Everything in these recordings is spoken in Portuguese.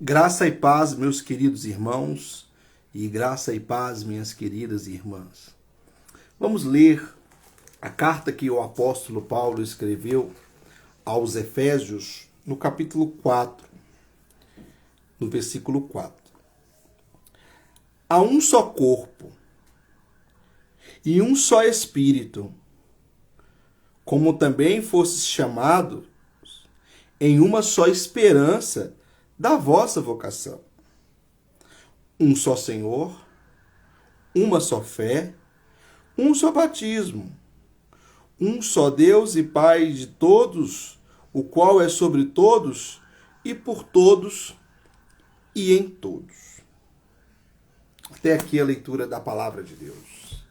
Graça e paz, meus queridos irmãos, e graça e paz, minhas queridas irmãs. Vamos ler a carta que o apóstolo Paulo escreveu aos Efésios, no capítulo 4, no versículo 4. Há um só corpo e um só Espírito, como também fostes chamados em uma só esperança da vossa vocação. Um só Senhor, uma só fé, um só batismo, um só Deus e Pai de todos, o qual é sobre todos e por todos e em todos. Até aqui a leitura da palavra de Deus.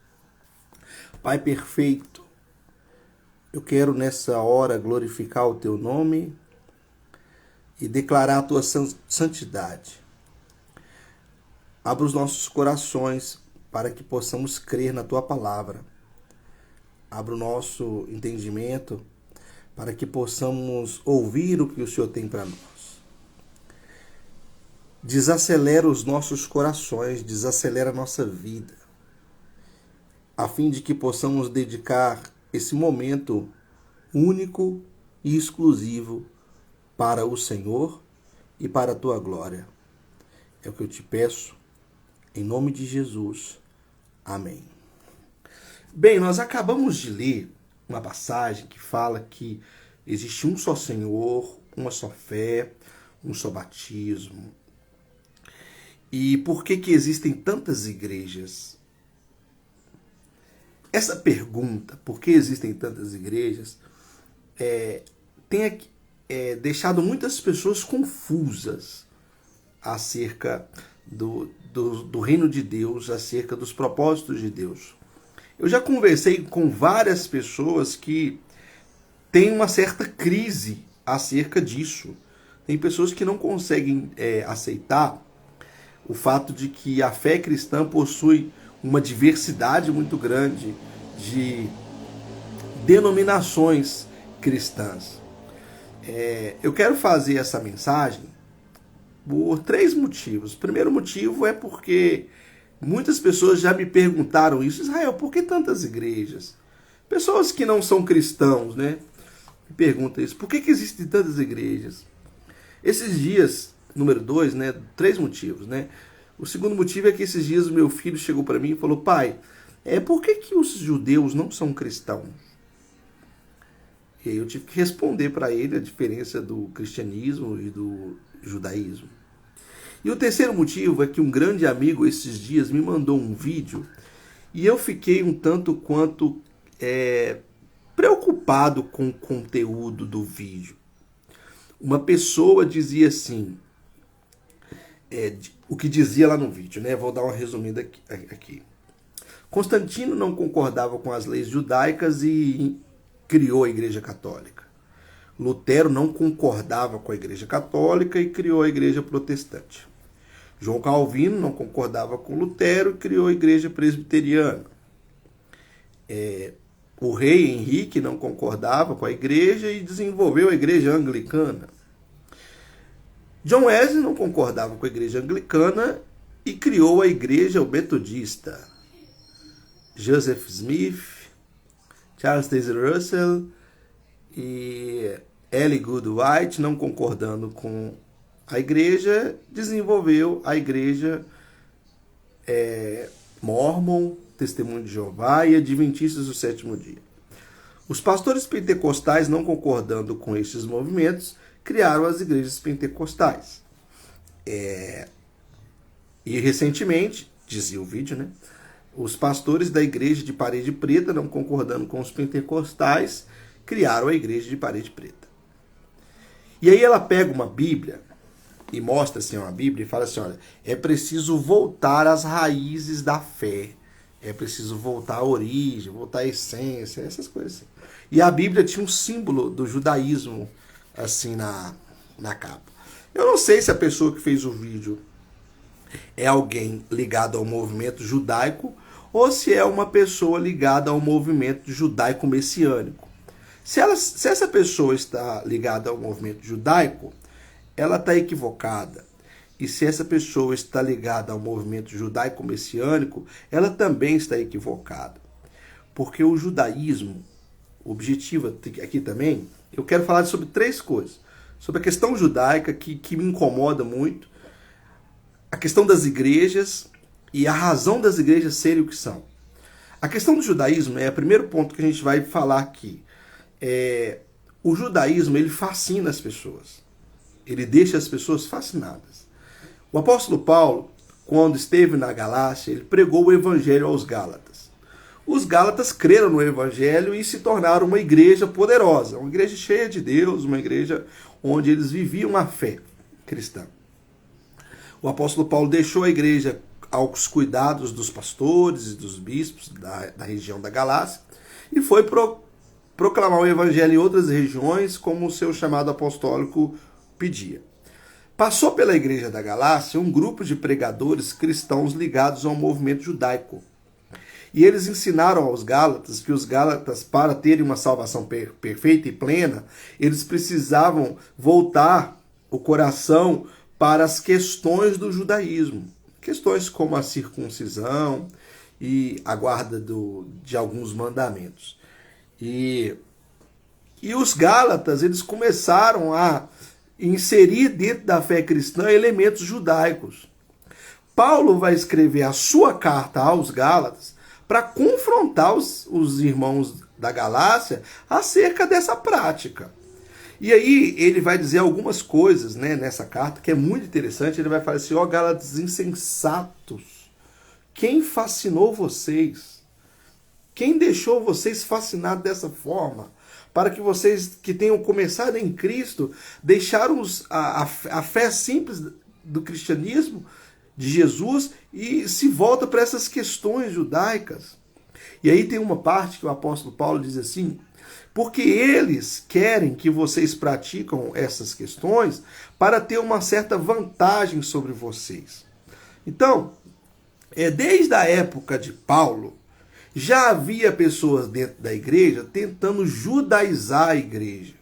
Pai perfeito, eu quero nessa hora glorificar o teu nome e declarar a tua santidade. Abra os nossos corações para que possamos crer na tua palavra. Abra o nosso entendimento para que possamos ouvir o que o Senhor tem para nós. Desacelera os nossos corações, desacelera a nossa vida, a fim de que possamos dedicar esse momento único e exclusivo para o Senhor e para a tua glória. É o que eu te peço, em nome de Jesus. Amém. Bem, nós acabamos de ler uma passagem que fala que existe um só Senhor, uma só fé, um só batismo. E por que existem tantas igrejas? Essa pergunta, por que existem tantas igrejas, tem deixado muitas pessoas confusas acerca do reino de Deus, acerca dos propósitos de Deus. Eu já conversei com várias pessoas que têm uma certa crise acerca disso. Tem pessoas que não conseguem aceitar o fato de que a fé cristã possui uma diversidade muito grande de denominações cristãs. Eu quero fazer essa mensagem por 3 motivos. O primeiro motivo é porque muitas pessoas já me perguntaram isso. Israel, por que tantas igrejas? Pessoas que não são cristãos, né? Me perguntam isso. Por que existem tantas igrejas? Esses dias, número 2, né? 3 motivos, né? O segundo motivo é que esses dias o meu filho chegou para mim e falou: pai, por que os judeus não são cristãos? E aí eu tive que responder para ele a diferença do cristianismo e do judaísmo. E o terceiro motivo é que um grande amigo esses dias me mandou um vídeo e eu fiquei um tanto quanto preocupado com o conteúdo do vídeo. Uma pessoa dizia assim, o que dizia lá no vídeo, né? Vou dar uma resumida aqui. Constantino não concordava com as leis judaicas e criou a Igreja Católica. Lutero não concordava com a Igreja Católica e criou a Igreja Protestante. João Calvino não concordava com Lutero e criou a Igreja Presbiteriana. O rei Henrique não concordava com a Igreja e desenvolveu a Igreja Anglicana. John Wesley não concordava com a Igreja Anglicana e criou a Igreja Metodista. Joseph Smith, Charles Taze Russell e Ellen Goodwhite, não concordando com a igreja, desenvolveu a igreja Mormon, Testemunho de Jeová e Adventistas do Sétimo Dia. Os pastores pentecostais, não concordando com estes movimentos, criaram as igrejas pentecostais. E recentemente, dizia o vídeo, né? Os pastores da igreja de Parede Preta, não concordando com os pentecostais, criaram a igreja de Parede Preta. E aí ela pega uma Bíblia e mostra assim uma Bíblia e fala assim, olha, é preciso voltar às raízes da fé, é preciso voltar à origem, voltar à essência, essas coisas assim. E a Bíblia tinha um símbolo do judaísmo assim na capa. Eu não sei se a pessoa que fez o vídeo é alguém ligado ao movimento judaico ou se é uma pessoa ligada ao movimento judaico messiânico. Se essa pessoa está ligada ao movimento judaico, ela está equivocada. e se essa pessoa está ligada ao movimento judaico-messiânico, ela também está equivocada. Porque o judaísmo, o objetivo aqui também, eu quero falar sobre 3 coisas. Sobre a questão judaica, que me incomoda muito, a questão das igrejas e a razão das igrejas serem o que são. A questão do judaísmo é o primeiro ponto que a gente vai falar aqui. O judaísmo, ele fascina as pessoas. Ele deixa as pessoas fascinadas. O apóstolo Paulo, quando esteve na Galácia, ele pregou o evangelho aos Gálatas. Os Gálatas creram no evangelho e se tornaram uma igreja poderosa, uma igreja cheia de Deus, uma igreja onde eles viviam a fé cristã. O apóstolo Paulo deixou a igreja aos cuidados dos pastores e dos bispos da região da Galácia e foi proclamar o evangelho em outras regiões, como o seu chamado apostólico pedia. Passou pela igreja da Galácia um grupo de pregadores cristãos ligados ao movimento judaico. E eles ensinaram aos Gálatas que os Gálatas, para terem uma salvação perfeita e plena, eles precisavam voltar o coração para as questões do judaísmo. Questões como a circuncisão e a guarda de alguns mandamentos. E os Gálatas, eles começaram a inserir dentro da fé cristã elementos judaicos. Paulo vai escrever a sua carta aos Gálatas para confrontar os irmãos da Galácia acerca dessa prática. E aí ele vai dizer algumas coisas, né, nessa carta que é muito interessante. Ele vai falar assim: ó Gálatas insensatos, quem fascinou vocês? Quem deixou vocês fascinados dessa forma? Para que vocês que tenham começado em Cristo, deixaram a fé simples do cristianismo, de Jesus, e se volta para essas questões judaicas. E aí tem uma parte que o apóstolo Paulo diz assim: porque eles querem que vocês praticam essas questões para ter uma certa vantagem sobre vocês. Então, desde a época de Paulo, já havia pessoas dentro da igreja tentando judaizar a igreja.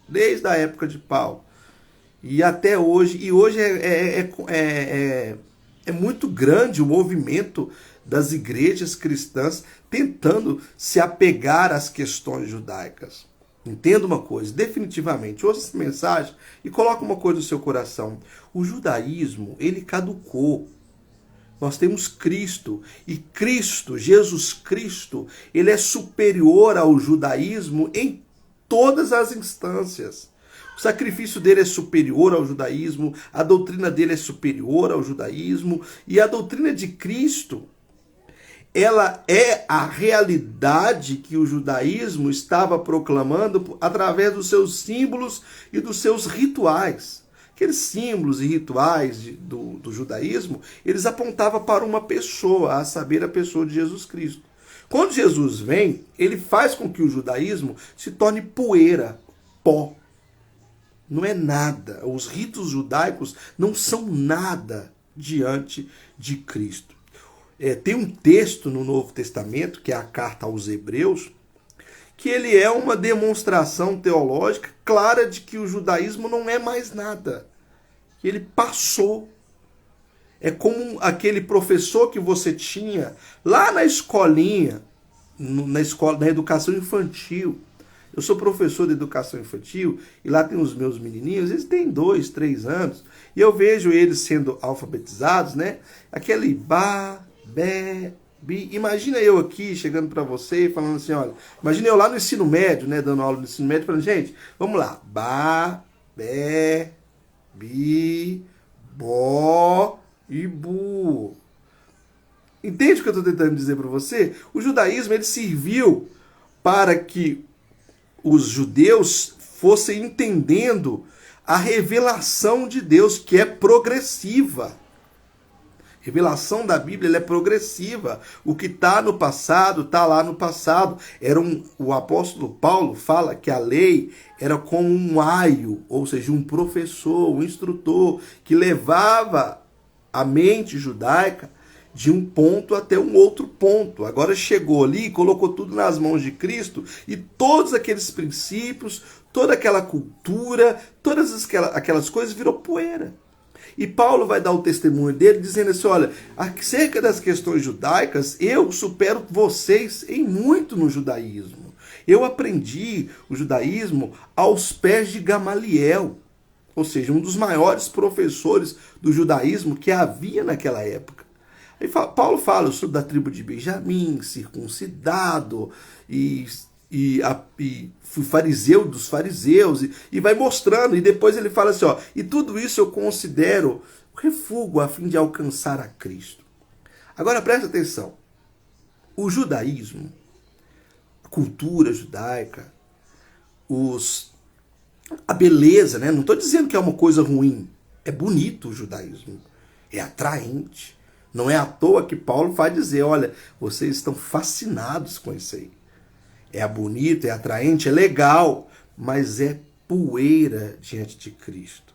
Desde a época de Paulo. E até hoje. E hoje é muito grande o movimento das igrejas cristãs tentando se apegar às questões judaicas. Entenda uma coisa, definitivamente, ouça essa mensagem e coloque uma coisa no seu coração. O judaísmo, ele caducou. Nós temos Cristo, e Cristo, Jesus Cristo, ele é superior ao judaísmo em todas as instâncias. O sacrifício dele é superior ao judaísmo, a doutrina dele é superior ao judaísmo, e a doutrina de Cristo, ela é a realidade que o judaísmo estava proclamando através dos seus símbolos e dos seus rituais. Aqueles símbolos e rituais do judaísmo, eles apontavam para uma pessoa, a saber, a pessoa de Jesus Cristo. Quando Jesus vem, ele faz com que o judaísmo se torne poeira, pó. Não é nada. Os ritos judaicos não são nada diante de Cristo. Tem um texto no Novo Testamento, que é a carta aos Hebreus, que ele é uma demonstração teológica clara de que o judaísmo não é mais nada. Que ele passou. É como aquele professor que você tinha lá na escolinha, na educação infantil. Eu sou professor de educação infantil e lá tem os meus menininhos, eles têm 2, 3 anos, e eu vejo eles sendo alfabetizados, né? Aquele ba, be, bi. Imagina eu aqui chegando para você e falando assim, olha, imagina eu lá no ensino médio, né, dando aula no ensino médio, falando, gente, vamos lá, ba, be, bi, bo e bu. Entende o que eu estou tentando dizer para você? O judaísmo, ele serviu para que os judeus fossem entendendo a revelação de Deus, que é progressiva. A revelação da Bíblia, ela é progressiva. O que está no passado, está lá no passado. O apóstolo Paulo fala que a lei era como um aio, ou seja, um professor, um instrutor, que levava a mente judaica de um ponto até um outro ponto. Agora chegou ali, colocou tudo nas mãos de Cristo, e todos aqueles princípios, toda aquela cultura, todas aquelas coisas virou poeira. E Paulo vai dar o testemunho dele dizendo assim, olha, acerca das questões judaicas, eu supero vocês em muito no judaísmo. Eu aprendi o judaísmo aos pés de Gamaliel, ou seja, um dos maiores professores do judaísmo que havia naquela época. Aí Paulo fala, eu sou da tribo de Benjamim, circuncidado, e fui fariseu dos fariseus, e vai mostrando, e depois ele fala assim, ó, e tudo isso eu considero refúgio a fim de alcançar a Cristo. Agora presta atenção, o judaísmo, a cultura judaica, a beleza, né? Não estou dizendo que é uma coisa ruim, é bonito o judaísmo, é atraente. Não é à toa que Paulo vai dizer, olha, vocês estão fascinados com isso aí. É bonito, é atraente, é legal, mas é poeira diante de Cristo.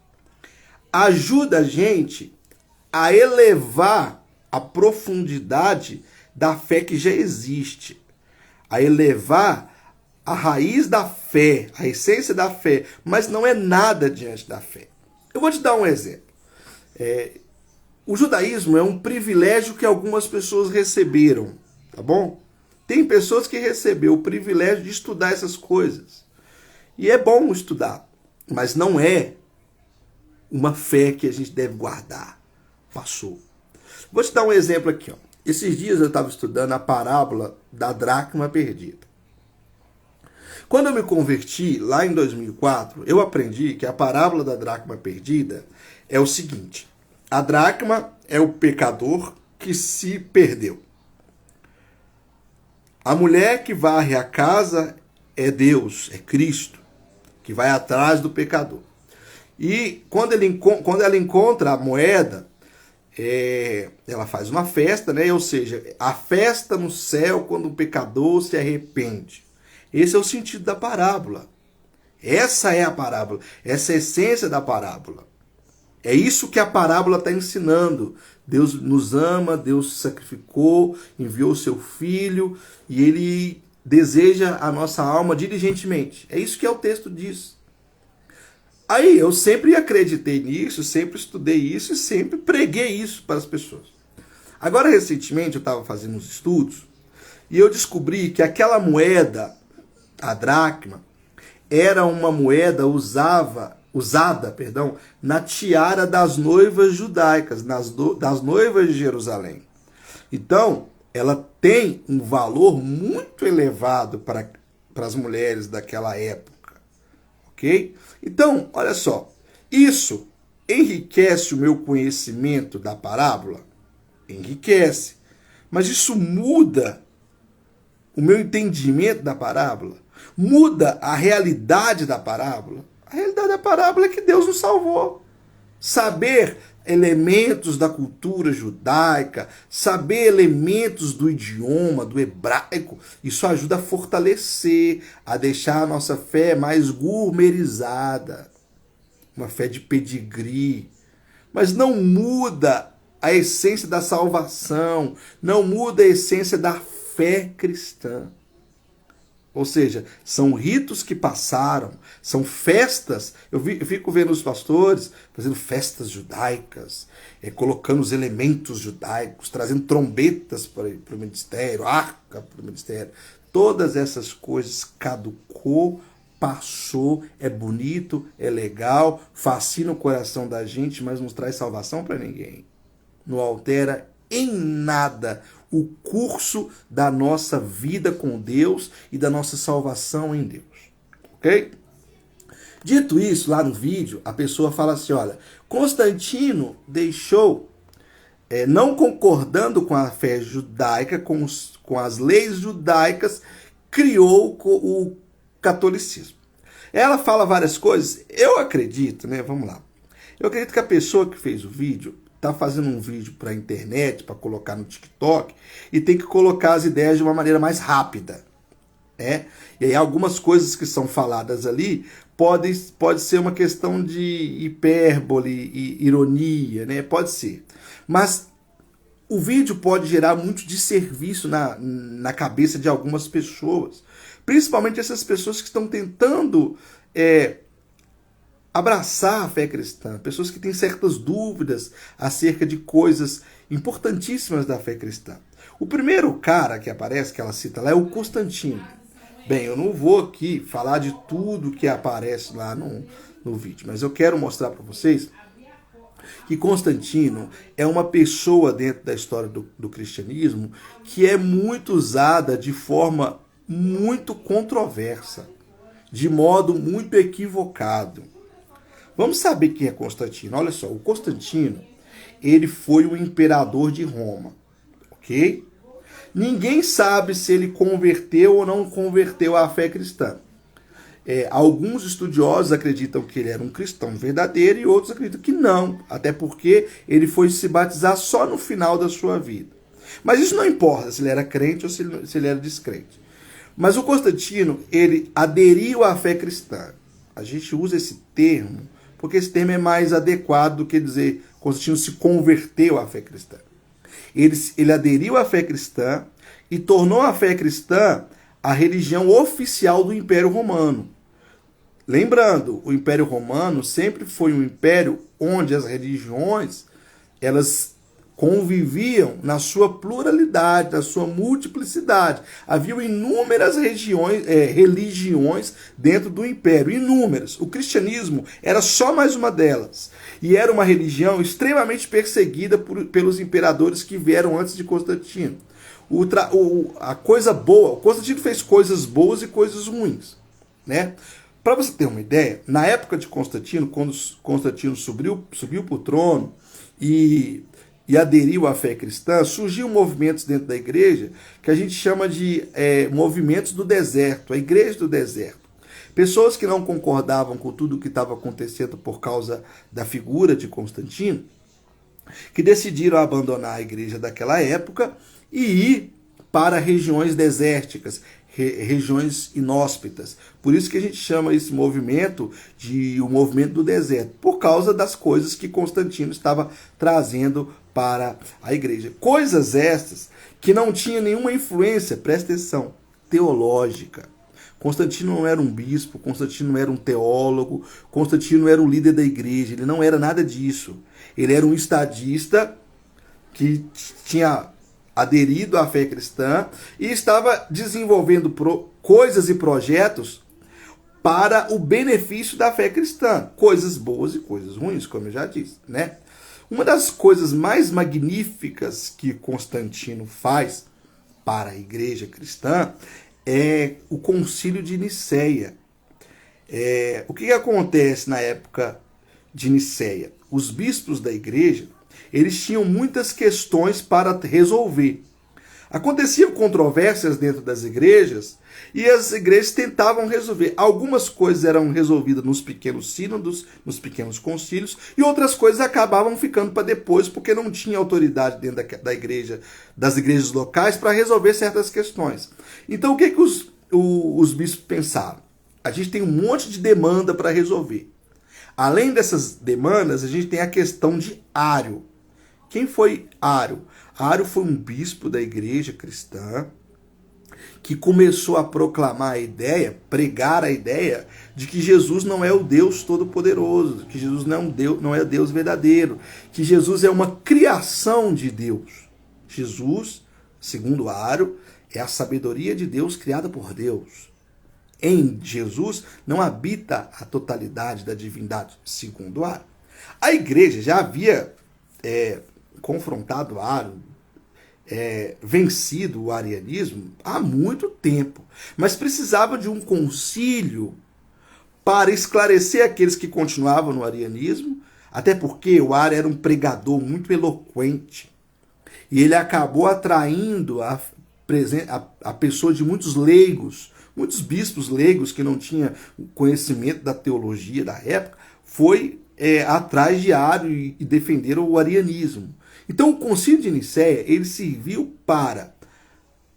Ajuda a gente a elevar a profundidade da fé que já existe, a elevar a raiz da fé, a essência da fé, mas não é nada diante da fé. Eu vou te dar um exemplo. O judaísmo é um privilégio que algumas pessoas receberam, tá bom? Tem pessoas que receberam o privilégio de estudar essas coisas. E é bom estudar, mas não é uma fé que a gente deve guardar. Passou. Vou te dar um exemplo aqui. Ó. Esses dias eu estava estudando a parábola da dracma perdida. Quando eu me converti, lá em 2004, eu aprendi que a parábola da dracma perdida é o seguinte. A dracma é o pecador que se perdeu. A mulher que varre a casa é Deus, é Cristo, que vai atrás do pecador. E quando ela encontra a moeda, ela faz uma festa, né? Ou seja, a festa no céu quando o pecador se arrepende. Esse é o sentido da parábola. Essa é a parábola, essa é a essência da parábola. É isso que a parábola está ensinando. Deus nos ama, Deus se sacrificou, enviou o seu Filho e Ele deseja a nossa alma diligentemente. É isso que o texto diz. Aí eu sempre acreditei nisso, sempre estudei isso e sempre preguei isso para as pessoas. Agora, recentemente, eu estava fazendo uns estudos e eu descobri que aquela moeda, a dracma, era uma moeda usada na tiara das noivas judaicas, das noivas de Jerusalém. Então, ela tem um valor muito elevado para as mulheres daquela época. Ok? Então, olha só, isso enriquece o meu conhecimento da parábola? Enriquece. Mas isso muda o meu entendimento da parábola? Muda a realidade da parábola? A realidade da parábola é que Deus nos salvou. Saber elementos da cultura judaica, saber elementos do idioma, do hebraico, isso ajuda a fortalecer, a deixar a nossa fé mais gourmetizada. Uma fé de pedigree. Mas não muda a essência da salvação, não muda a essência da fé cristã. Ou seja, são ritos que passaram, são festas. Eu fico vendo os pastores fazendo festas judaicas, colocando os elementos judaicos, trazendo trombetas para o ministério, arca para o ministério. Todas essas coisas caducou, passou, é bonito, é legal, fascina o coração da gente, mas não traz salvação para ninguém. Não altera em nada o curso da nossa vida com Deus e da nossa salvação em Deus. Ok? Dito isso, lá no vídeo, a pessoa fala assim, olha, Constantino deixou, não concordando com a fé judaica, com as leis judaicas, criou o catolicismo. Ela fala várias coisas, eu acredito, né? Vamos lá. Eu acredito que a pessoa que fez o vídeo está fazendo um vídeo para a internet, para colocar no TikTok, e tem que colocar as ideias de uma maneira mais rápida. E aí algumas coisas que são faladas ali pode ser uma questão de hipérbole e ironia, né? Pode ser. Mas o vídeo pode gerar muito desserviço na cabeça de algumas pessoas. Principalmente essas pessoas que estão tentando abraçar a fé cristã, pessoas que têm certas dúvidas acerca de coisas importantíssimas da fé cristã. O primeiro cara que aparece, que ela cita lá, é o Constantino. Bem, eu não vou aqui falar de tudo que aparece lá no vídeo, mas eu quero mostrar para vocês que Constantino é uma pessoa dentro da história do cristianismo que é muito usada de forma muito controversa, de modo muito equivocado. Vamos saber quem é Constantino. Olha só, o Constantino, ele foi o imperador de Roma, ok? Ninguém sabe se ele converteu ou não converteu à fé cristã. Alguns estudiosos acreditam que ele era um cristão verdadeiro e outros acreditam que não, até porque ele foi se batizar só no final da sua vida. Mas isso não importa se ele era crente ou se ele era descrente. Mas o Constantino, ele aderiu à fé cristã. A gente usa esse termo porque esse termo é mais adequado do que dizer Constantino se converteu à fé cristã. Ele aderiu à fé cristã e tornou a fé cristã a religião oficial do Império Romano. Lembrando, o Império Romano sempre foi um império onde as religiões elas conviviam na sua pluralidade, na sua multiplicidade. Havia inúmeras religiões dentro do império, inúmeras. O cristianismo era só mais uma delas. E era uma religião extremamente perseguida pelos imperadores que vieram antes de Constantino. A coisa boa, Constantino fez coisas boas e coisas ruins, né? Para você ter uma ideia, na época de Constantino, quando Constantino subiu para o trono e aderiu à fé cristã, surgiam movimentos dentro da igreja que a gente chama de movimentos do deserto, a igreja do deserto. Pessoas que não concordavam com tudo o que estava acontecendo por causa da figura de Constantino, que decidiram abandonar a igreja daquela época e ir para regiões desérticas, regiões inóspitas. Por isso que a gente chama esse movimento de o movimento do deserto, por causa das coisas que Constantino estava trazendo para a igreja. Coisas estas que não tinham nenhuma influência, presta atenção, teológica. Constantino não era um bispo, Constantino não era um teólogo, Constantino não era um líder da igreja, ele não era nada disso. Ele era um estadista que tinha aderido à fé cristã e estava desenvolvendo coisas e projetos para o benefício da fé cristã. Coisas boas e coisas ruins, como eu já disse, né? Uma das coisas mais magníficas que Constantino faz para a igreja cristã é o Concílio de Nicéia. O que acontece na época de Nicéia? Os bispos da igreja, eles tinham muitas questões para resolver. Aconteciam controvérsias dentro das igrejas e as igrejas tentavam resolver. Algumas coisas eram resolvidas nos pequenos sínodos, nos pequenos concílios, e outras coisas acabavam ficando para depois porque não tinha autoridade dentro da igreja, das igrejas locais para resolver certas questões. Então o que os bispos pensaram? A gente tem um monte de demanda para resolver. Além dessas demandas, a gente tem a questão de Ário. Quem foi Ário? Ário foi um bispo da igreja cristã que começou a proclamar a ideia, pregar a ideia de que Jesus não é o Deus Todo-Poderoso, que Jesus não é Deus verdadeiro, que Jesus é uma criação de Deus. Jesus, segundo Ário, é a sabedoria de Deus criada por Deus. Em Jesus não habita a totalidade da divindade, segundo Ário. A igreja já havia confrontado Ário, vencido o arianismo há muito tempo, mas precisava de um concílio para esclarecer aqueles que continuavam no arianismo, até porque o Ário era um pregador muito eloquente e ele acabou atraindo a pessoa de muitos leigos, muitos bispos leigos que não tinham conhecimento da teologia da época, foi atrás de Ário e defenderam o arianismo. Então o Concílio de Nicéia ele serviu para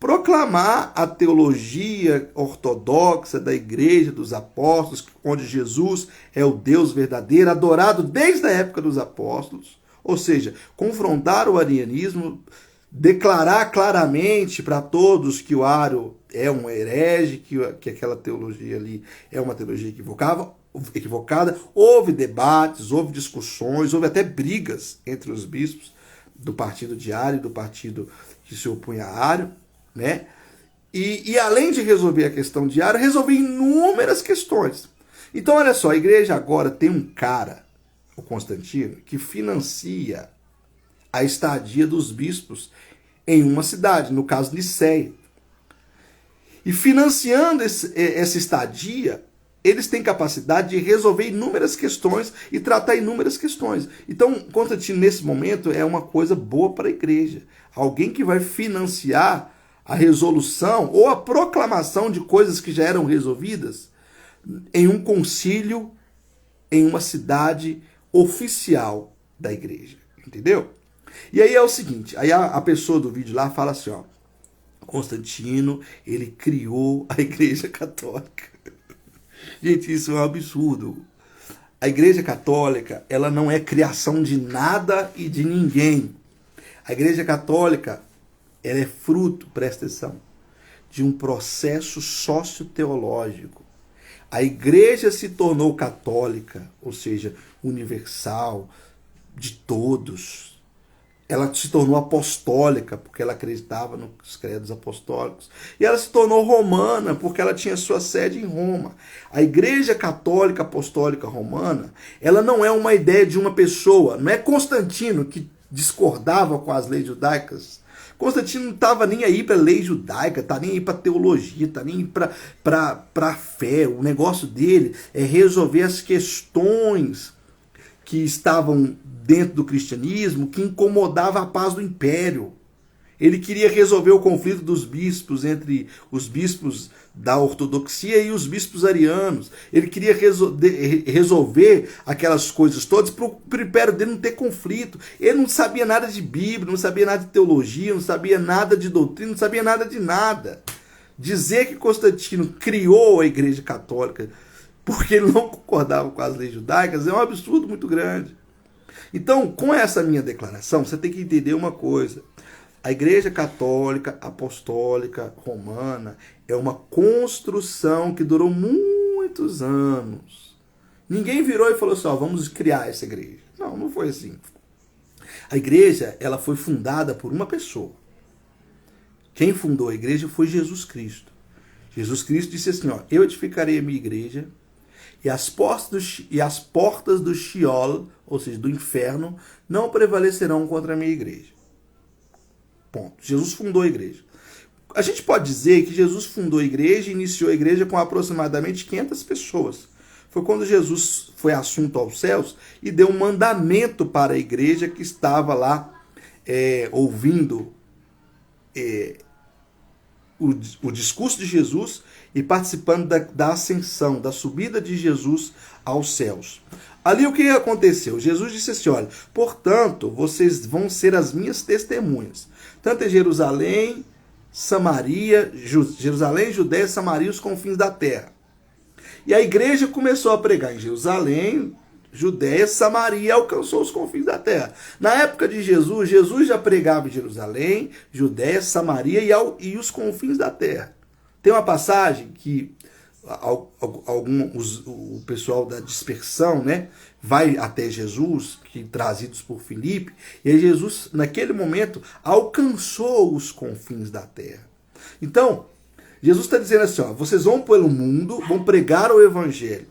proclamar a teologia ortodoxa da Igreja dos Apóstolos, onde Jesus é o Deus verdadeiro, adorado desde a época dos apóstolos, ou seja, confrontar o arianismo, declarar claramente para todos que o Ário é um herege, que aquela teologia ali é uma teologia equivocada, equivocada, houve debates, houve discussões, houve até brigas entre os bispos do partido de Ário e do partido que se opunha a Ário, né? E além de resolver a questão de Ário, resolveu inúmeras questões. Então, olha só, a igreja agora tem um cara, o Constantino, que financia a estadia dos bispos em uma cidade, no caso Niceia. E financiando essa estadia, eles têm capacidade de resolver inúmeras questões e tratar inúmeras questões. Então, Constantino, nesse momento, é uma coisa boa para a igreja. Alguém que vai financiar a resolução ou a proclamação de coisas que já eram resolvidas em um concílio, em uma cidade oficial da igreja. Entendeu? E aí é o seguinte, aí a pessoa do vídeo lá fala assim, ó, Constantino, ele criou a Igreja Católica. Gente, isso é um absurdo. A Igreja Católica, ela não é criação de nada e de ninguém. A Igreja Católica, ela é fruto, presta atenção, de um processo socioteológico. A Igreja se tornou católica, ou seja, universal, de todos. Ela se tornou apostólica, porque ela acreditava nos credos apostólicos. E ela se tornou romana, porque ela tinha sua sede em Roma. A Igreja Católica Apostólica Romana, ela não é uma ideia de uma pessoa. Não é Constantino que discordava com as leis judaicas. Constantino não estava nem aí para a lei judaica, tá nem aí para teologia, tá nem aí para a fé. O negócio dele é resolver as questões que estavam dentro do cristianismo, que incomodava a paz do império. Ele queria resolver o conflito dos bispos entre os bispos da ortodoxia e os bispos arianos. Ele queria resolver aquelas coisas todas para o império dele não ter conflito. Ele não sabia nada de Bíblia, não sabia nada de teologia, não sabia nada de doutrina, não sabia nada de nada. Dizer que Constantino criou a Igreja Católica porque ele não concordava com as leis judaicas é um absurdo muito grande. Então, com essa minha declaração, você tem que entender uma coisa. A Igreja Católica Apostólica Romana é uma construção que durou muitos anos. Ninguém virou e falou assim, ó, vamos criar essa igreja. Não, não foi assim. A igreja, ela foi fundada por uma pessoa. Quem fundou a igreja foi Jesus Cristo. Jesus Cristo disse assim, ó, eu edificarei a minha igreja e as portas do Sheol, ou seja, do inferno, não prevalecerão contra a minha igreja. Ponto. Jesus fundou a igreja. A gente pode dizer que Jesus fundou a igreja e iniciou a igreja com aproximadamente 500 pessoas. Foi quando Jesus foi assunto aos céus e deu um mandamento para a igreja que estava lá ouvindo o discurso de Jesus e participando da ascensão, da subida de Jesus aos céus. Ali o que aconteceu? Jesus disse assim, olha, portanto, vocês vão ser as minhas testemunhas, tanto em Jerusalém, Judéia, Samaria e os confins da terra. E a igreja começou a pregar em Jerusalém, Judéia, Samaria e alcançou os confins da terra. Na época de Jesus, Jesus já pregava em Jerusalém, Judéia, Samaria e os confins da terra. Tem uma passagem que o pessoal da dispersão, né, vai até Jesus, que trazidos por Filipe, e aí Jesus, naquele momento, alcançou os confins da terra. Então, Jesus está dizendo assim, ó, vocês vão pelo mundo, vão pregar o evangelho.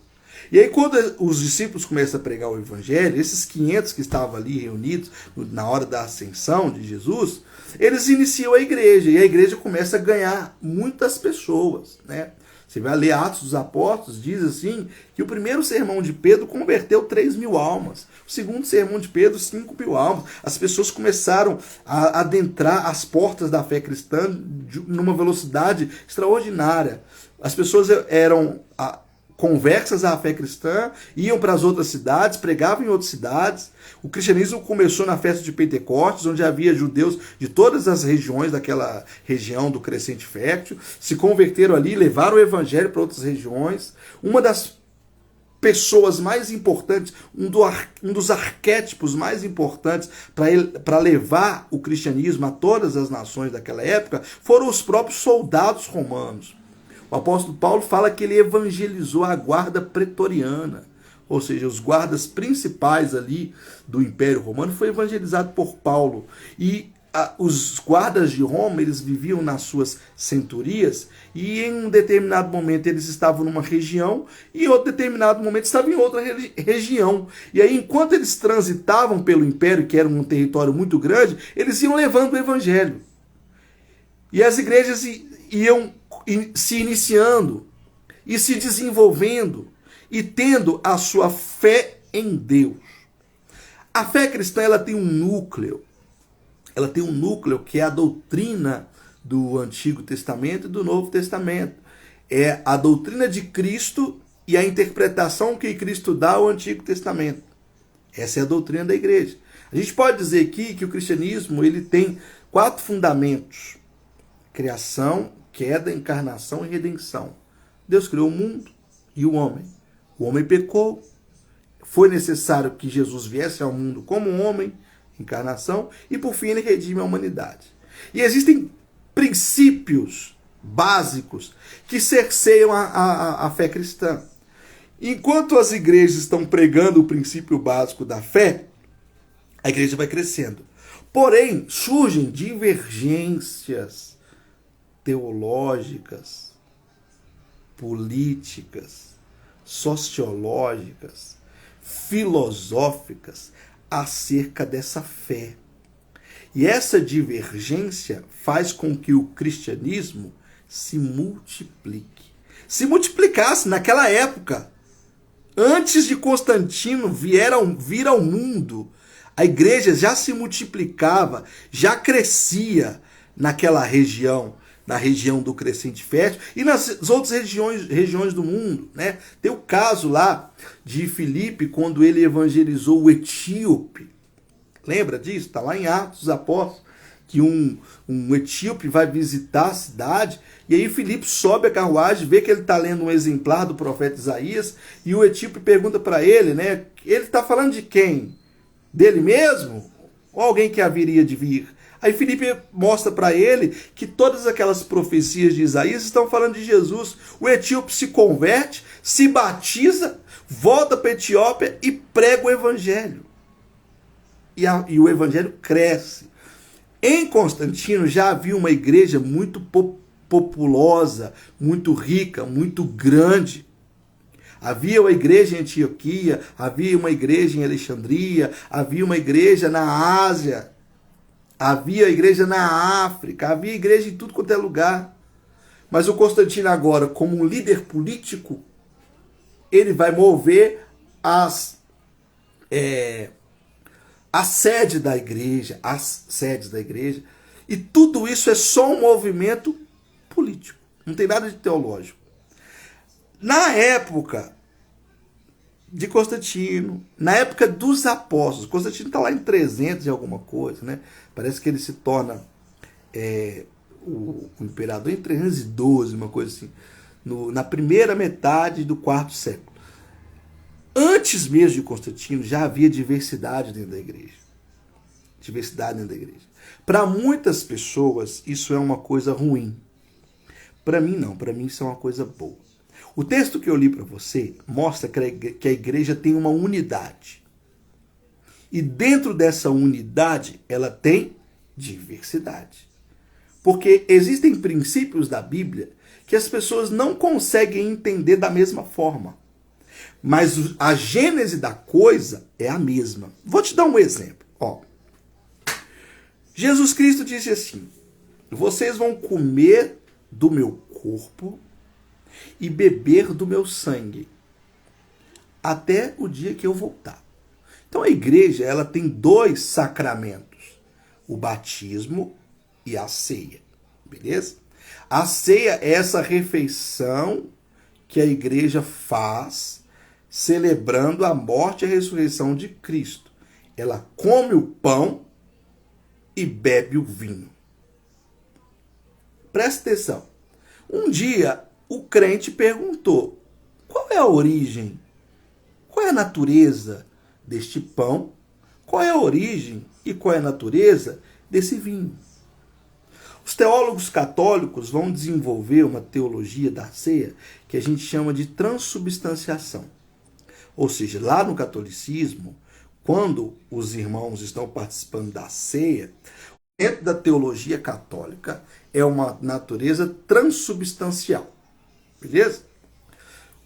E aí quando os discípulos começam a pregar o evangelho, esses 500 que estavam ali reunidos na hora da ascensão de Jesus, eles iniciam a igreja, e a igreja começa a ganhar muitas pessoas, né? Você vai ler Atos dos Apóstolos, diz assim, que o primeiro sermão de Pedro converteu 3.000 almas. O segundo sermão de Pedro, 5.000 almas. As pessoas começaram a adentrar as portas da fé cristã numa velocidade extraordinária. As pessoas eram conversas à fé cristã, iam para as outras cidades, pregavam em outras cidades. O cristianismo começou na festa de Pentecostes, onde havia judeus de todas as regiões daquela região do Crescente Fértil, se converteram ali, levaram o evangelho para outras regiões. Uma das pessoas mais importantes, um dos arquétipos mais importantes para levar o cristianismo a todas as nações daquela época, foram os próprios soldados romanos. O apóstolo Paulo fala que ele evangelizou a guarda pretoriana, ou seja, os guardas principais ali do Império Romano, foi evangelizado por Paulo. E os guardas de Roma, eles viviam nas suas centurias, e em um determinado momento eles estavam numa região, e em outro determinado momento estavam em outra região. E aí, enquanto eles transitavam pelo Império, que era um território muito grande, eles iam levando o evangelho. E as igrejas iam se iniciando e se desenvolvendo e tendo a sua fé em Deus. A fé cristã, ela tem um núcleo. Ela tem um núcleo que é a doutrina do Antigo Testamento e do Novo Testamento. É a doutrina de Cristo e a interpretação que Cristo dá ao Antigo Testamento. Essa é a doutrina da igreja. A gente pode dizer aqui que o cristianismo ele tem 4 fundamentos: criação, queda, encarnação e redenção. Deus criou o mundo e o homem. O homem pecou. Foi necessário que Jesus viesse ao mundo como um homem, encarnação, e por fim ele redime a humanidade. E existem princípios básicos que cerceiam a fé cristã. Enquanto as igrejas estão pregando o princípio básico da fé, a igreja vai crescendo. Porém, surgem divergências teológicas, políticas, sociológicas, filosóficas acerca dessa fé. E essa divergência faz com que o cristianismo se multiplique. Se multiplicasse naquela época, antes de Constantino vir ao mundo, a igreja já se multiplicava, já crescia naquela região, na região do Crescente Fértil e nas outras regiões do mundo, né? Tem o caso lá de Filipe, quando ele evangelizou o etíope. Lembra disso? Está lá em Atos dos Apóstolos, que um etíope vai visitar a cidade, e aí Filipe sobe a carruagem, vê que ele está lendo um exemplar do profeta Isaías, e o etíope pergunta para ele, né? Ele está falando de quem? Dele mesmo? Ou alguém que haveria de vir? Aí Filipe mostra para ele que todas aquelas profecias de Isaías estão falando de Jesus. O etíope se converte, se batiza, volta para a Etiópia e prega o evangelho. E o evangelho cresce. Em Constantino já havia uma igreja muito populosa, muito rica, muito grande. Havia uma igreja em Antioquia, havia uma igreja em Alexandria, havia uma igreja na Ásia, havia igreja na África, havia igreja em tudo quanto é lugar. Mas o Constantino agora, como um líder político, ele vai mover as sedes da igreja, e tudo isso é só um movimento político, não tem nada de teológico. Na época de Constantino, na época dos apóstolos, Constantino está lá em 300 e alguma coisa, né? Parece que ele se torna o imperador em 312, uma coisa assim, na primeira metade do 4º século. Antes mesmo de Constantino, já havia diversidade dentro da igreja. Para muitas pessoas, isso é uma coisa ruim. Para mim, não. Para mim, isso é uma coisa boa. O texto que eu li para você mostra que a igreja tem uma unidade. E dentro dessa unidade, ela tem diversidade. Porque existem princípios da Bíblia que as pessoas não conseguem entender da mesma forma. Mas a gênese da coisa é a mesma. Vou te dar um exemplo. Jesus Cristo disse assim: vocês vão comer do meu corpo e beber do meu sangue até o dia que eu voltar. Então a igreja ela tem 2 sacramentos: o batismo e a ceia. Beleza? A ceia é essa refeição que a igreja faz celebrando a morte e a ressurreição de Cristo. Ela come o pão e bebe o vinho. Presta atenção. Um dia o crente perguntou: qual é a origem? Qual é a natureza deste pão? Qual é a origem e qual é a natureza desse vinho? Os teólogos católicos vão desenvolver uma teologia da ceia que a gente chama de transubstanciação. Ou seja, lá no catolicismo, quando os irmãos estão participando da ceia, dentro da teologia católica é uma natureza transubstancial. Beleza?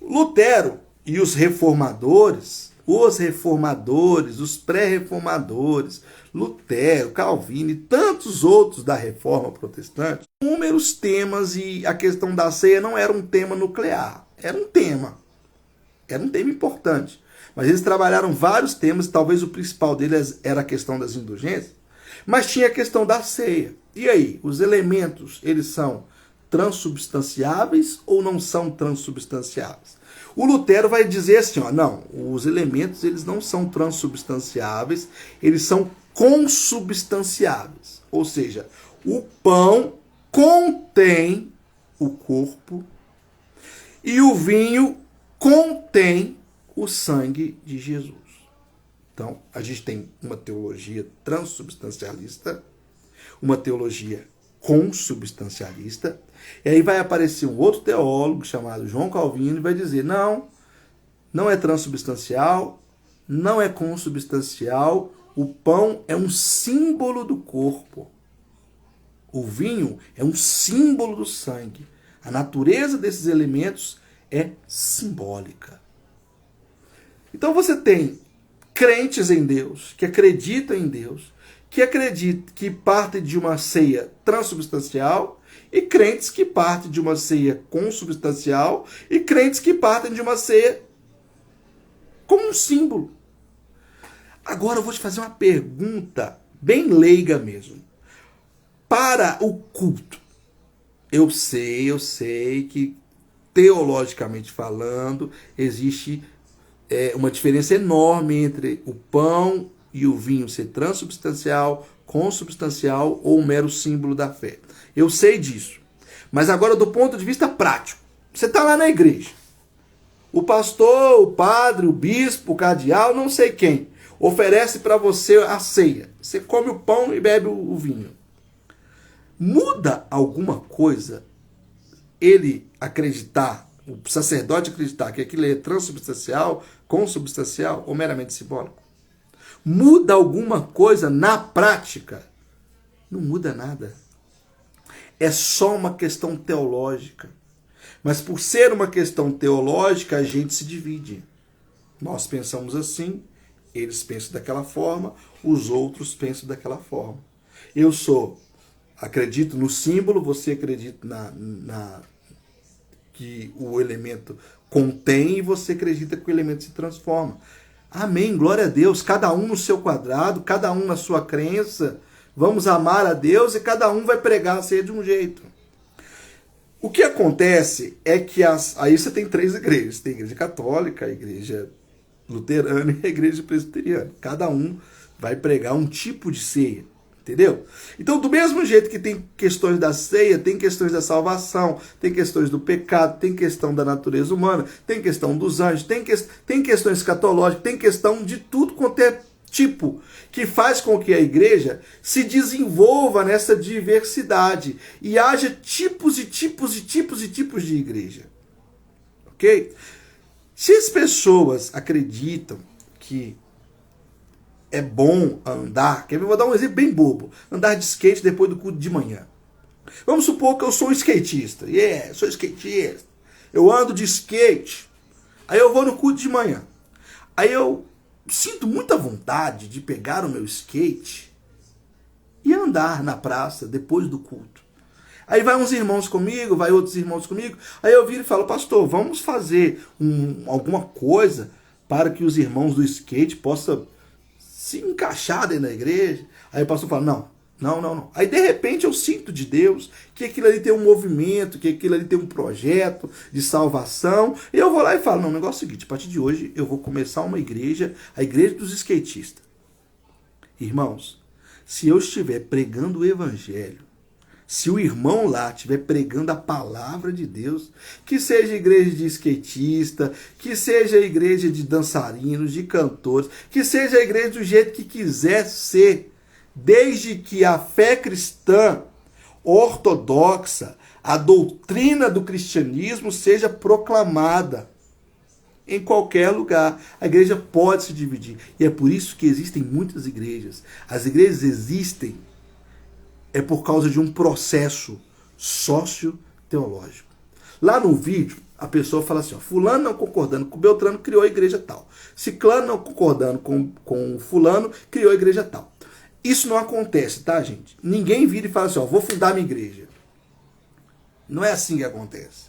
Lutero e os reformadores, os pré-reformadores, Lutero, Calvino e tantos outros da reforma protestante, inúmeros temas, e a questão da ceia não era um tema nuclear, era um tema importante. Mas eles trabalharam vários temas, talvez o principal deles era a questão das indulgências, mas tinha a questão da ceia. E aí, os elementos, eles são transubstanciáveis ou não são transubstanciáveis? O Lutero vai dizer assim, ó, não, os elementos eles não são transubstanciáveis, eles são consubstanciáveis. Ou seja, o pão contém o corpo e o vinho contém o sangue de Jesus. Então, a gente tem uma teologia transubstancialista, uma teologia consubstancialista, e aí vai aparecer um outro teólogo chamado João Calvino e vai dizer, não é transubstancial, não é consubstancial, o pão é um símbolo do corpo. O vinho é um símbolo do sangue. A natureza desses elementos é simbólica. Então você tem crentes em Deus, que acreditam em Deus, que partem de uma ceia transubstancial, e crentes que partem de uma ceia consubstancial, e crentes que partem de uma ceia como um símbolo. Agora eu vou te fazer uma pergunta bem leiga mesmo. Para o culto, eu sei que teologicamente falando existe uma diferença enorme entre o pão e o vinho ser transubstancial, consubstancial ou um mero símbolo da fé. Eu sei disso. Mas agora, do ponto de vista prático, você está lá na igreja. O pastor, o padre, o bispo, o cardeal, não sei quem, oferece para você a ceia. Você come o pão e bebe o vinho. Muda alguma coisa ele acreditar, o sacerdote acreditar que aquilo é transubstancial, consubstancial ou meramente simbólico? Muda alguma coisa na prática? Não muda nada. É só uma questão teológica. Mas por ser uma questão teológica, a gente se divide. Nós pensamos assim, eles pensam daquela forma, os outros pensam daquela forma. Eu acredito no símbolo, você acredita que o elemento contém e você acredita que o elemento se transforma. Amém, glória a Deus. Cada um no seu quadrado, cada um na sua crença. Vamos amar a Deus e cada um vai pregar a ceia de um jeito. O que acontece é que aí você tem 3 igrejas. Tem a igreja católica, a igreja luterana e a igreja presbiteriana. Cada um vai pregar um tipo de ceia. Entendeu? Então, do mesmo jeito que tem questões da ceia, tem questões da salvação, tem questões do pecado, tem questão da natureza humana, tem questão dos anjos, tem questões escatológicas, tem questão de tudo quanto é tipo, que faz com que a igreja se desenvolva nessa diversidade e haja tipos e tipos e tipos e tipos de igreja. Ok? Se as pessoas acreditam que é bom andar, eu vou dar um exemplo bem bobo, andar de skate depois do culto de manhã. Vamos supor que eu sou um skatista. Sou skatista. Eu ando de skate. Aí eu vou no culto de manhã. Aí eu sinto muita vontade de pegar o meu skate e andar na praça depois do culto. Aí vai uns irmãos comigo, vai outros irmãos comigo. Aí eu viro e falo, pastor, vamos fazer alguma coisa para que os irmãos do skate possam se encaixar dentro da igreja. Aí o pastor fala, não. Aí de repente eu sinto de Deus que aquilo ali tem um movimento, que aquilo ali tem um projeto de salvação. E eu vou lá e falo, não, o negócio é o seguinte, a partir de hoje eu vou começar uma igreja, a igreja dos skatistas. Irmãos, se eu estiver pregando o evangelho, se o irmão lá estiver pregando a palavra de Deus, que seja igreja de skatista, que seja igreja de dançarinos, de cantores, que seja a igreja do jeito que quiser ser, desde que a fé cristã ortodoxa, a doutrina do cristianismo seja proclamada em qualquer lugar. A igreja pode se dividir. E é por isso que existem muitas igrejas. As igrejas existem por causa de um processo sócio-teológico. Lá no vídeo, a pessoa fala assim, ó, fulano não concordando com Beltrano, criou a igreja tal. Ciclano não concordando com fulano, criou a igreja tal. Isso não acontece, tá, gente? Ninguém vira e fala assim, ó, vou fundar minha igreja. Não é assim que acontece.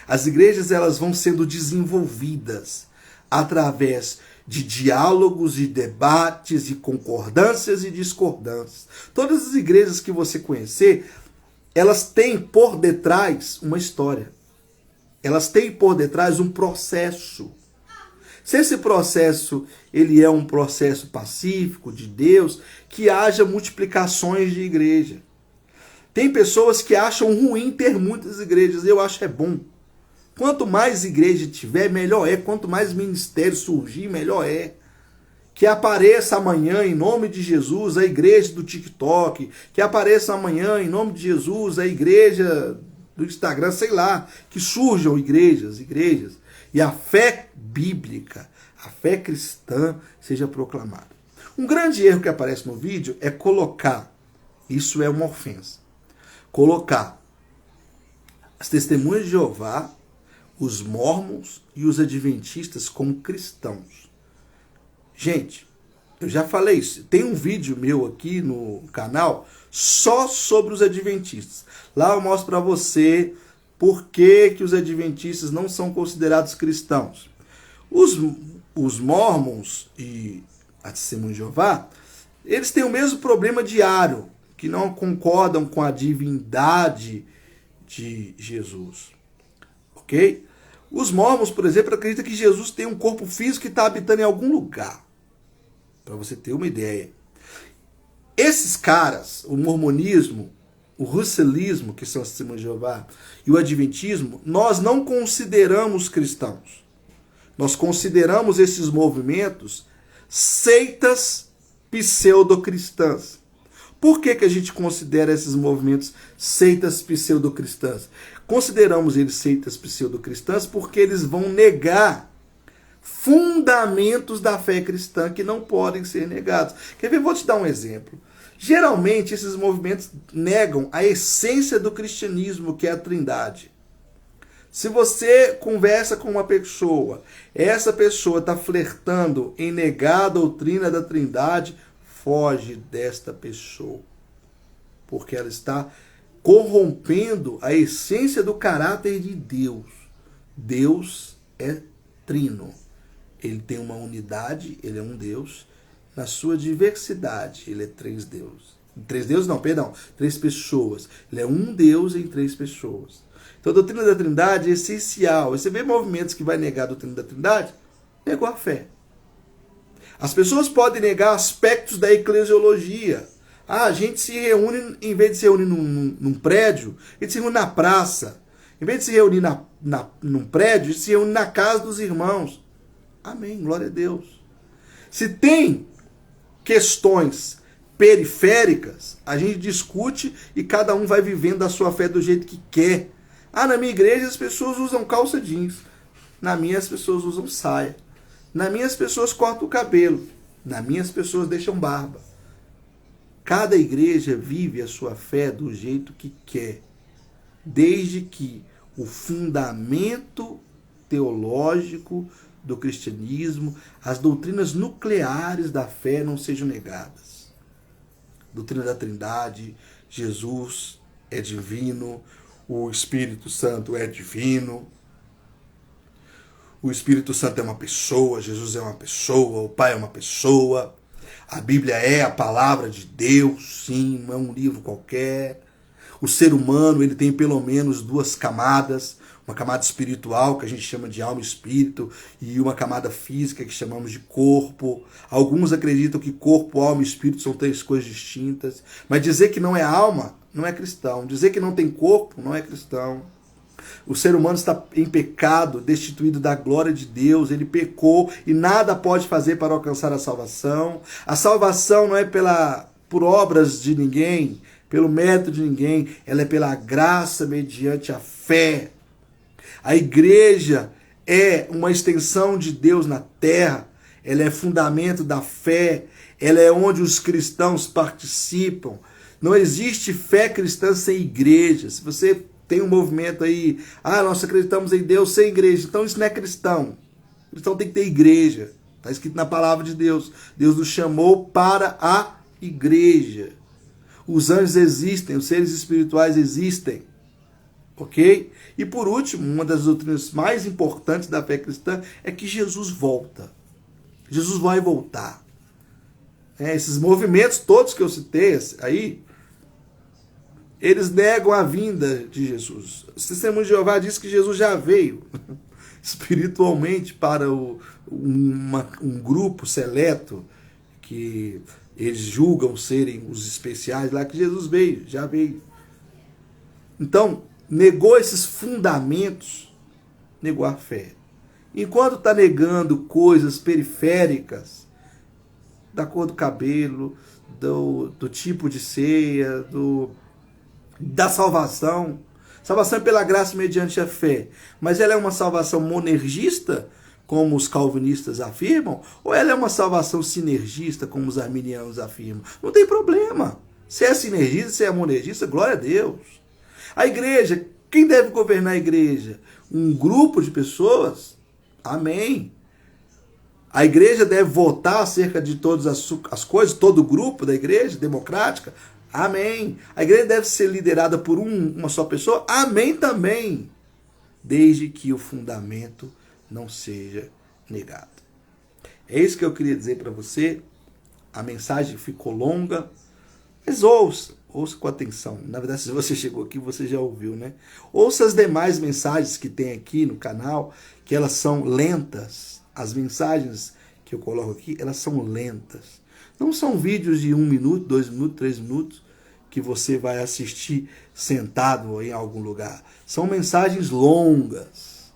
As igrejas, elas vão sendo desenvolvidas através de diálogos e debates e concordâncias e discordâncias. Todas as igrejas que você conhecer, elas têm por detrás uma história. Elas têm por detrás um processo. Se esse processo ele é um processo pacífico de Deus, que haja multiplicações de igreja. Tem pessoas que acham ruim ter muitas igrejas. Eu acho bom. Quanto mais igreja tiver, melhor é. Quanto mais ministério surgir, melhor é. Que apareça amanhã, em nome de Jesus, a igreja do TikTok. Que apareça amanhã, em nome de Jesus, a igreja do Instagram, sei lá. Que surjam igrejas. E a fé bíblica, a fé cristã seja proclamada. Um grande erro que aparece no vídeo é colocar, isso é uma ofensa, colocar as testemunhas de Jeová, os mórmons e os adventistas como cristãos. Gente, eu já falei isso. Tem um vídeo meu aqui no canal só sobre os adventistas. Lá eu mostro para você por que os adventistas não são considerados cristãos. Os mórmons e a testemunha de Jeová, eles têm o mesmo problema diário, que não concordam com a divindade de Jesus. Ok? Os mórmons, por exemplo, acreditam que Jesus tem um corpo físico que está habitando em algum lugar. Para você ter uma ideia. Esses caras, o mormonismo, o russelismo, que são as testemunhas de Jeová, e o adventismo, nós não consideramos cristãos. Nós consideramos esses movimentos seitas pseudocristãs. Por que a gente considera esses movimentos seitas pseudocristãs? Consideramos eles seitas pseudocristãs porque eles vão negar fundamentos da fé cristã que não podem ser negados. Quer ver? Vou te dar um exemplo. Geralmente, esses movimentos negam a essência do cristianismo, que é a Trindade. Se você conversa com uma pessoa, essa pessoa está flertando em negar a doutrina da Trindade, foge desta pessoa. Porque ela está corrompendo a essência do caráter de Deus. Deus é trino. Ele tem uma unidade, ele é um Deus. Na sua diversidade, ele é três deuses. Três pessoas. Ele é um Deus em três pessoas. Então a doutrina da Trindade é essencial. Você vê movimentos que vai negar a doutrina da Trindade? Negou a fé. As pessoas podem negar aspectos da eclesiologia. A gente se reúne, em vez de se reunir num prédio, a gente se reúne na praça. Em vez de se reunir num prédio, a gente se reúne na casa dos irmãos. Amém, glória a Deus. Se tem questões periféricas, a gente discute e cada um vai vivendo a sua fé do jeito que quer. Na minha igreja as pessoas usam calça jeans. Na minha as pessoas usam saia. Na minha as pessoas cortam o cabelo. Na minha as pessoas deixam barba. Cada igreja vive a sua fé do jeito que quer. Desde que o fundamento teológico do cristianismo, as doutrinas nucleares da fé não sejam negadas. Doutrina da Trindade, Jesus é divino, o Espírito Santo é divino, o Espírito Santo é uma pessoa, Jesus é uma pessoa, o Pai é uma pessoa, a Bíblia é a palavra de Deus, sim, não é um livro qualquer. O ser humano ele tem pelo menos duas camadas, uma camada espiritual, que a gente chama de alma e espírito, e uma camada física, que chamamos de corpo. Alguns acreditam que corpo, alma e espírito são três coisas distintas. Mas dizer que não é alma, não é cristão. Dizer que não tem corpo, não é cristão. O ser humano está em pecado, destituído da glória de Deus. Ele pecou e nada pode fazer para alcançar a salvação. A salvação não é por obras de ninguém, pelo mérito de ninguém, ela é pela graça mediante a fé. A igreja é uma extensão de Deus na terra, ela é fundamento da fé, ela é onde os cristãos participam. Não existe fé cristã sem igreja. Se você tem um movimento aí, nós acreditamos em Deus sem igreja, então isso não é cristão. O cristão tem que ter igreja. Está escrito na palavra de Deus. Deus nos chamou para a igreja. Os anjos existem, os seres espirituais existem. Ok? E por último, uma das doutrinas mais importantes da fé cristã é que Jesus volta. Jesus vai voltar. Esses movimentos todos que eu citei aí, eles negam a vinda de Jesus. O Testemunho de Jeová diz que Jesus já veio espiritualmente para um grupo seleto que eles julgam serem os especiais lá, que Jesus veio, já veio. Então, negou esses fundamentos, negou a fé. Enquanto está negando coisas periféricas, da cor do cabelo, do tipo de ceia, da salvação. Salvação é pela graça mediante a fé. Mas ela é uma salvação monergista, como os calvinistas afirmam, ou ela é uma salvação sinergista, como os arminianos afirmam? Não tem problema. Se é sinergista, se é monergista, glória a Deus. A igreja, quem deve governar a igreja? Um grupo de pessoas? Amém. A igreja deve votar acerca de todas as coisas, todo o grupo da igreja democrática? Amém. A igreja deve ser liderada por uma só pessoa? Amém também. Desde que o fundamento não seja negado. É isso que eu queria dizer para você. A mensagem ficou longa, mas ouça com atenção. Na verdade, se você chegou aqui, você já ouviu, né? Ouça as demais mensagens que tem aqui no canal, que elas são lentas. As mensagens que eu coloco aqui, elas são lentas. Não são vídeos de 1 minuto, 2 minutos, 3 minutos, que você vai assistir sentado em algum lugar. São mensagens longas,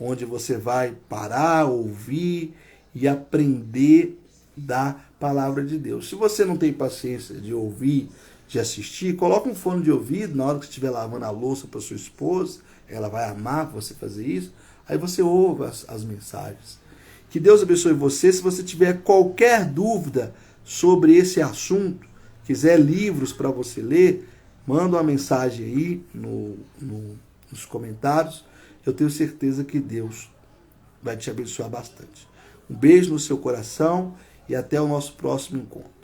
onde você vai parar, ouvir e aprender da palavra de Deus. Se você não tem paciência de ouvir, de assistir, coloca um fone de ouvido na hora que você estiver lavando a louça para sua esposa, ela vai amar você fazer isso, aí você ouve as mensagens. Que Deus abençoe você. Se você tiver qualquer dúvida sobre esse assunto, quiser livros para você ler, manda uma mensagem aí nos comentários. Eu tenho certeza que Deus vai te abençoar bastante. Um beijo no seu coração e até o nosso próximo encontro.